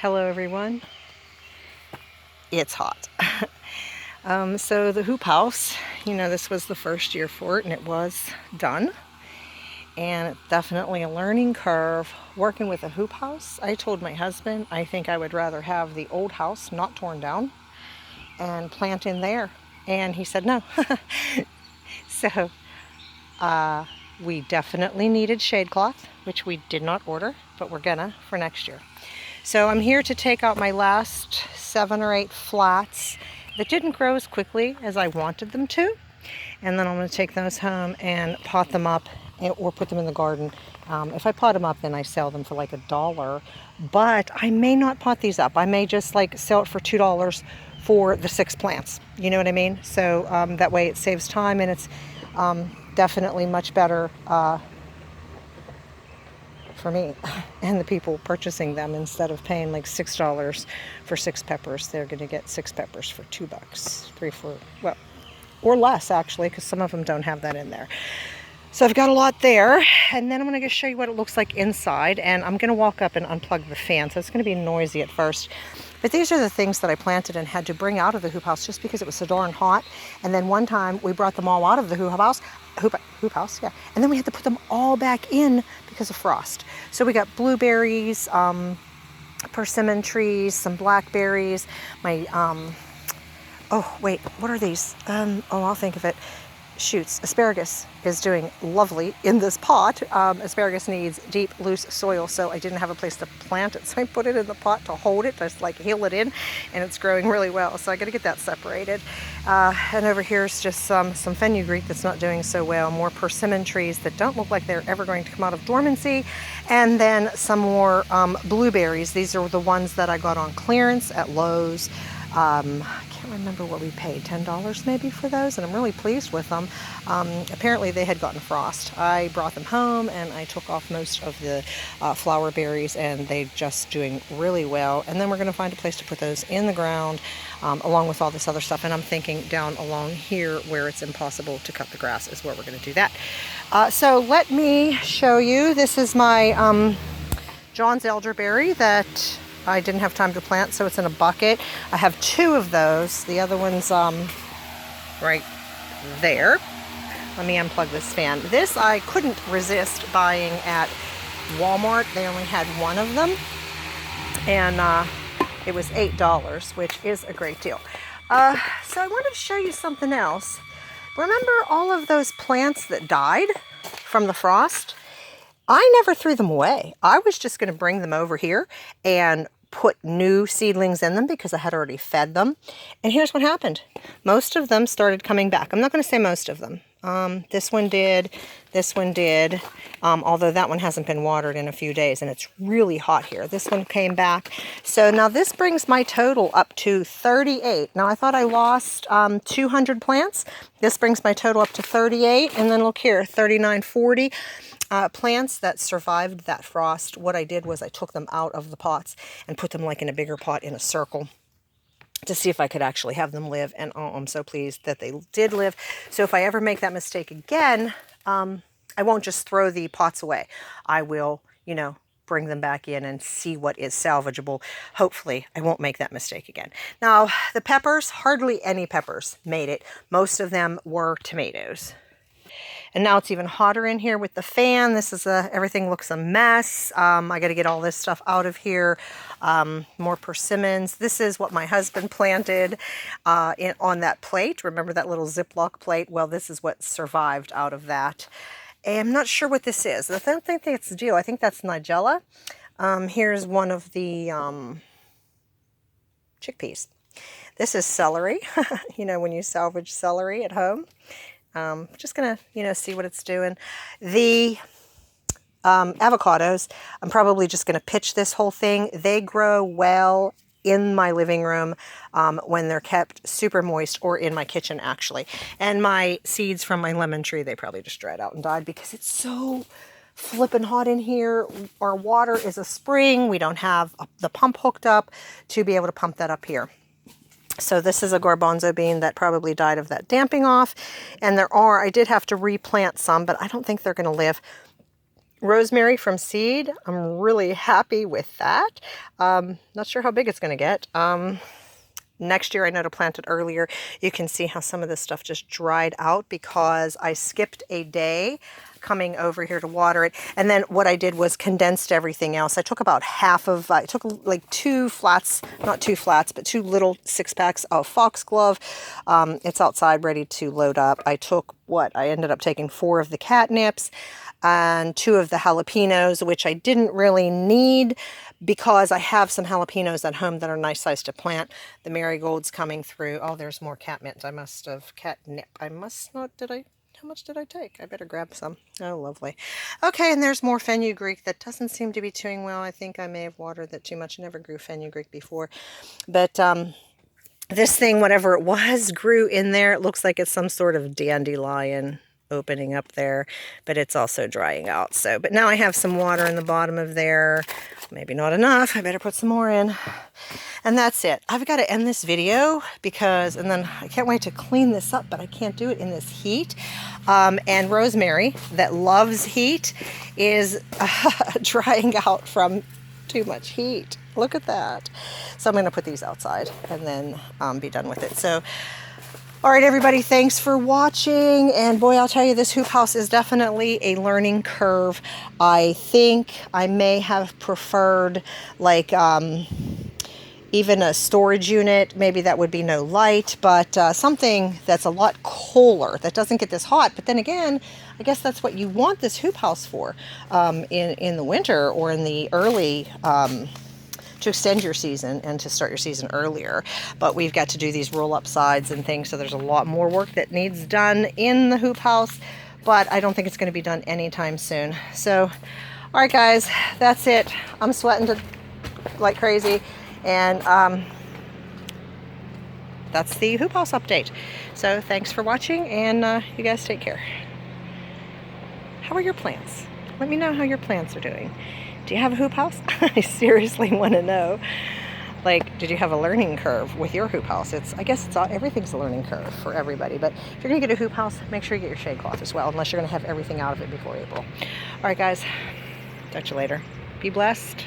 Hello everyone. It's hot. So the hoop house, this was the first year for it and it was done. And it's definitely a learning curve working with a hoop house. I told my husband I think I would rather have the old house not torn down and plant in there. And he said no. So we definitely needed shade cloth, which we did not order, but we're gonna for next year. So I'm here to take out my last 7 or 8 flats that didn't grow as quickly as I wanted them to. And then I'm going to take those home and pot them up or put them in the garden. If I pot them up, then I sell them for like $1. But I may not pot these up. I may just like sell it for $2 for the 6 plants. You know what I mean? So that way it saves time and it's definitely much better for me and the people purchasing them. Instead of paying like $6 for 6 peppers, they're going to get 6 peppers for $2, 3, 4, well, or less actually, because some of them don't have that in there. So I've got a lot there, and then I'm going to show you what it looks like inside, and I'm going to walk up and unplug the fan, so it's going to be noisy at first. But these are the things that I planted and had to bring out of the hoop house just because it was so darn hot. And then one time we brought them all out of the hoop house, yeah. And then we had to put them all back in because of frost. So we got blueberries, persimmon trees, some blackberries, my, oh wait, what are these? I'll think of it. Shoots. Asparagus is doing lovely in this pot. Asparagus needs deep, loose soil, so I didn't have a place to plant it, so I put it in the pot to hold it, just like heel it in, and it's growing really well. So I got to get that separated. And over here is just some fenugreek that's not doing so well, more persimmon trees that don't look like they're ever going to come out of dormancy, and then some more blueberries. These are the ones that I got on clearance at Lowe's. I can't remember what we paid, $10 maybe for those, and I'm really pleased with them. Apparently they had gotten frost. I brought them home and I took off most of the flower berries, and they're just doing really well. And then we're going to find a place to put those in the ground along with all this other stuff. And I'm thinking down along here where it's impossible to cut the grass is where we're going to do that. So let me show you. This is my John's elderberry that I didn't have time to plant, so it's in a bucket. I have 2 of those. The other one's right there. Let me unplug this fan. This I couldn't resist buying at Walmart. They only had 1 of them, and it was $8, which is a great deal. So I wanted to show you something else. Remember all of those plants that died from the frost? I never threw them away. I was just going to bring them over here and put new seedlings in them because I had already fed them. And here's what happened. Most of them started coming back. I'm not going to say most of them. This one did, although that one hasn't been watered in a few days and it's really hot here. This one came back. So now this brings my total up to 38. Now I thought I lost 200 plants. This brings my total up to 38. And then look here, 39, 40. Plants that survived that frost. What I did was I took them out of the pots and put them like in a bigger pot in a circle to see if I could actually have them live. And oh, I'm so pleased that they did live. So if I ever make that mistake again, I won't just throw the pots away. I will, bring them back in and see what is salvageable. Hopefully I won't make that mistake again. Now the peppers, hardly any peppers made it. Most of them were tomatoes. And now it's even hotter in here with the fan. This is everything looks a mess. I got to get all this stuff out of here. More persimmons. This is what my husband planted on that plate. Remember that little Ziploc plate? Well, this is what survived out of that. And I'm not sure what this is. I don't think that's the deal. I think that's Nigella. Here's one of the chickpeas. This is celery. When you salvage celery at home. Just gonna, see what it's doing. The avocados, I'm probably just gonna pitch this whole thing. They grow well in my living room when they're kept super moist, or in my kitchen actually. And my seeds from my lemon tree, they probably just dried out and died because it's so flippin' hot in here. Our water is a spring. We don't have the pump hooked up to be able to pump that up here. So this is a garbanzo bean that probably died of that damping off. And I did have to replant some, but I don't think they're going to live rosemary from seed. I'm really happy with that. Not sure how big it's going to get. Next year I know to plant it earlier. You can see how some of this stuff just dried out because I skipped a day coming over here to water it. And then what I did was condensed everything else. I took about half of, I took like 2 flats, not 2 flats, but 2 little 6-packs of foxglove. It's outside ready to load up. I took I ended up taking 4 of the catnips and 2 of the jalapenos, which I didn't really need because I have some jalapenos at home that are nice size to plant. The marigolds coming through. Oh, there's more catnip. I must have catnip. I must not, how much did I take? I better grab some. Oh, lovely. Okay, and there's more fenugreek that doesn't seem to be doing well. I think I may have watered that too much. I never grew fenugreek before. But this thing, whatever it was, grew in there. It looks like it's some sort of dandelion opening up there, but it's also drying out. So, but now I have some water in the bottom of there. Maybe not enough. I better put some more in. And that's it. I've got to end this video because, and then I can't wait to clean this up, but I can't do it in this heat. And rosemary, that loves heat, is drying out from too much heat. Look at that. So I'm going to put these outside and then be done with it. So, all right, everybody, thanks for watching. And boy, I'll tell you, this hoop house is definitely a learning curve. I think I may have preferred like even a storage unit. Maybe that would be no light, but something that's a lot cooler, that doesn't get this hot. But then again, I guess that's what you want this hoop house for in the winter or in the early to extend your season and to start your season earlier. But we've got to do these roll-up sides and things, so there's a lot more work that needs done in the hoop house, but I don't think it's going to be done anytime soon. So, all right, guys, that's it. I'm sweating like crazy, and that's the hoop house update. So thanks for watching, and you guys take care. How are your plants? Let me know how your plants are doing. Do you have a hoop house? I seriously want to know. Like, did you have a learning curve with your hoop house? I guess everything's a learning curve for everybody. But if you're going to get a hoop house, make sure you get your shade cloth as well, unless you're going to have everything out of it before April. All right, guys. Talk to you later. Be blessed.